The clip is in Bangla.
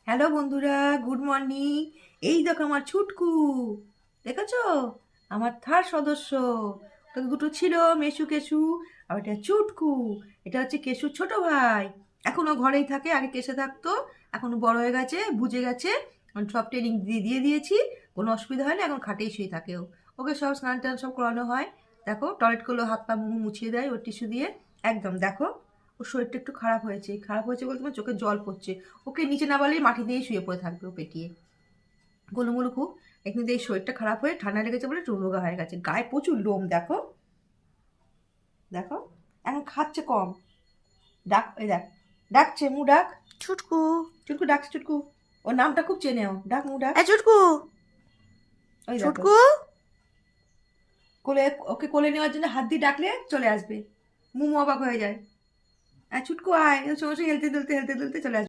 হ্যালো বন্ধুরা, গুড মর্নিং। এই দেখো আমার ছুটকু, দেখেছো? আমার থার সদস্য। ওটা দুটো ছিল, মেশু কেশু, আর এটা চুটকু। এটা হচ্ছে কেশুর ছোট ভাই। এখনো ঘরেই থাকে, আগে কেসে থাকতো। এখন বড় হয়ে গেছে, বুঝে গেছে। এখন সব ট্রেনিং দিয়ে দিয়েছি, কোনো অসুবিধা হয় না, এখন খাটেই শুয়ে থাকে ও। ওকে সব স্নান টান সব করানো হয়। দেখো টয়লেট করলেও হাত পা মুখ মুছিয়ে দেয় ওর টিস্যু দিয়ে। একদম দেখো, ওর শরীরটা একটু খারাপ হয়েছে। খারাপ হয়েছে বলতে তোমার চোখে জল পড়ছে। ওকে নিচে না বলেই মাটি দিয়েই শুয়ে পড়ে থাকবে ও পেটিয়ে। গোলুমুলু খুব। কিন্তু এই শরীরটা খারাপ হয়ে ঠান্ডা লেগেছে বলে একটু রোগা হয়ে গেছে, গায়ে প্রচুর লোম। দেখো দেখো, এখন খাচ্ছে কম। ডাক, এই দেখ, ডাকছে, মু ডাক। ছুটকু, চুটকু ডাকছে, চুটকু। ওর নামটা খুব চেনে ও, ডাক, মু ডাক। এ ছুটকু, ওই দেখো, ছুটকু। কোলে, ওকে কোলে নেওয়ার জন্য হাত দিয়ে ডাকলে চলে আসবে। মুমু অবাক হয়ে যায়। চুটকু আয়, ওর সঙ্গে সঙ্গে হেলতে দুলতে চলে আসবে।